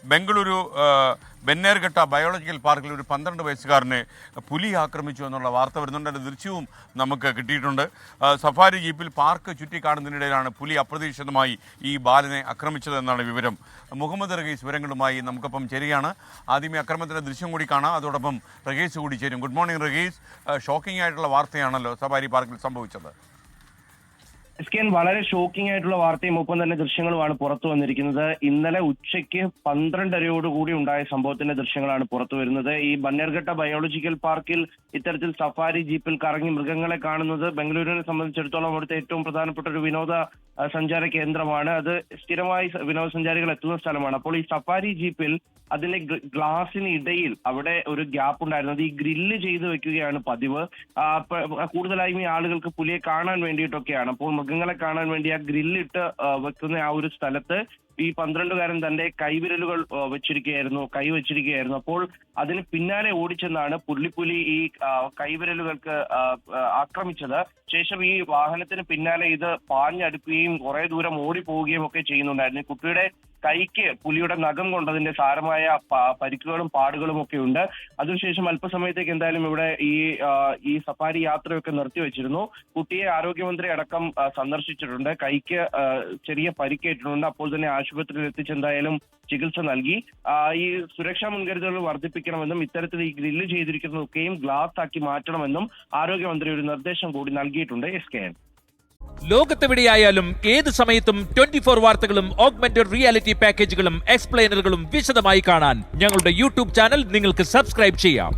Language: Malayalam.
ബംഗളൂരു ബെന്നേർഘട്ട ബയോളജിക്കൽ പാർക്കിൽ ഒരു 12 വയസ്സുകാരനെ പുലി ആക്രമിച്ചു എന്നുള്ള വാർത്ത വരുന്നുണ്ട്. അതിൻ്റെ ദൃശ്യവും നമുക്ക് കിട്ടിയിട്ടുണ്ട്. സഫാരി ജീപ്പിൽ പാർക്ക് ചുറ്റിക്കാണുന്നതിനിടയിലാണ് പുലി അപ്രതീക്ഷിതമായി ഈ ബാലനെ ആക്രമിച്ചതെന്നാണ് വിവരം. മുഹമ്മദ് റഹീസ് വിവരങ്ങളുമായി നമുക്കൊപ്പം ചേരുകയാണ്. ആദ്യമേ അക്രമത്തിൻ്റെ ദൃശ്യം കൂടി കാണാം, അതോടൊപ്പം റഹീസ് കൂടി ചേരും. Good morning Rahees. ഷോക്കിംഗ് ആയിട്ടുള്ള വാർത്തയാണല്ലോ സഫാരി പാർക്കിൽ സംഭവിച്ചത്. വളരെ ഷോക്കിംഗ് ആയിട്ടുള്ള വാർത്തയും ഒപ്പം തന്നെ ദൃശ്യങ്ങളുമാണ് പുറത്തു വന്നിരിക്കുന്നത്. ഇന്നലെ ഉച്ചയ്ക്ക് 12:30 ഉണ്ടായ സംഭവത്തിന്റെ ദൃശ്യങ്ങളാണ് പുറത്തു വരുന്നത്. ഈ ബന്നേർഘട്ട ബയോളജിക്കൽ പാർക്കിൽ ഇത്തരത്തിൽ സഫാരി ജീപ്പിൽ കറങ്ങി മൃഗങ്ങളെ കാണുന്നത് ബംഗളൂരുവിനെ സംബന്ധിച്ചിടത്തോളം അവിടുത്തെ ഏറ്റവും പ്രധാനപ്പെട്ട ഒരു വിനോദ സഞ്ചാര കേന്ദ്രമാണ്. അത് സ്ഥിരമായി വിനോദസഞ്ചാരികൾ എത്തുന്ന സ്ഥലമാണ്. അപ്പോൾ ഈ സഫാരി ജീപ്പിൽ അതിന്റെ ഗ്ലാസിന് ഇടയിൽ അവിടെ ഒരു ഗ്യാപ്പ് ഉണ്ടായിരുന്നത് ഈ ഗ്രില്ല് ചെയ്ത് വെക്കുകയാണ് പതിവ്. കൂടുതലായും ഈ ആളുകൾക്ക് പുലിയെ കാണാൻ വേണ്ടിയിട്ടൊക്കെയാണ്. അപ്പോൾ മൃഗങ്ങളെ കാണാൻ വേണ്ടി ആ ഗ്രില്ലിട്ട് വെക്കുന്ന ആ ഒരു സ്ഥലത്ത് ഈ 12-കാരൻ തന്റെ കൈവിരലുകൾ വെച്ചിരിക്കുകയായിരുന്നു. അപ്പോൾ അതിന് പിന്നാലെ ഓടിച്ചെന്നാണ് പുള്ളി ഈ കൈവിരലുകൾക്ക് ആക്രമിച്ചത്. ശേഷം ഈ വാഹനത്തിന് പിന്നാലെ ഇത് പാഞ്ഞടുക്കുകയും കുറെ ദൂരം ഓടിപ്പോവുകയും ഒക്കെ ചെയ്യുന്നുണ്ടായിരുന്നു. കുട്ടിയുടെ കൈക്ക് പുലിയുടെ നഖം കൊണ്ടതിന്റെ സാരമായ പരിക്കുകളും പാടുകളും ഒക്കെ ഉണ്ട്. അതിനുശേഷം അല്പസമയത്തേക്ക് എന്തായാലും ഇവിടെ ഈ സഫാരി യാത്രയൊക്കെ നിർത്തിവെച്ചിരുന്നു. കുട്ടിയെ ആരോഗ്യമന്ത്രി അടക്കം സന്ദർശിച്ചിട്ടുണ്ട്. കൈക്ക് ചെറിയ പരിക്കേറ്റിട്ടുണ്ട്. അപ്പോൾ തന്നെ ആശുപത്രിയിൽ എത്തിച്ചെന്തായാലും ചികിത്സ നൽകി. ഈ സുരക്ഷാ മുൻകരുതലുകൾ വർദ്ധിപ്പിക്കണമെന്നും ഇത്തരത്തിൽ ഈ ഗ്രില്ല് ചെയ്തിരിക്കുന്നതൊക്കെയും ഗ്ലാസ് ആക്കി മാറ്റണമെന്നും ആരോഗ്യമന്ത്രി ഒരു നിർദ്ദേശം കൂടി നൽകിയിട്ടുണ്ട്. SKN ലോകത്തെവിടെയായാലും ഏത് സമയത്തും 24 വാർത്തകളും ഓഗ്മെന്റഡ് റിയാലിറ്റി പാക്കേജുകളും എക്സ്പ്ലെയിനറുകളും വിശദമായി കാണാൻ ഞങ്ങളുടെ യൂട്യൂബ് ചാനൽ നിങ്ങൾക്ക് സബ്സ്ക്രൈബ് ചെയ്യാം.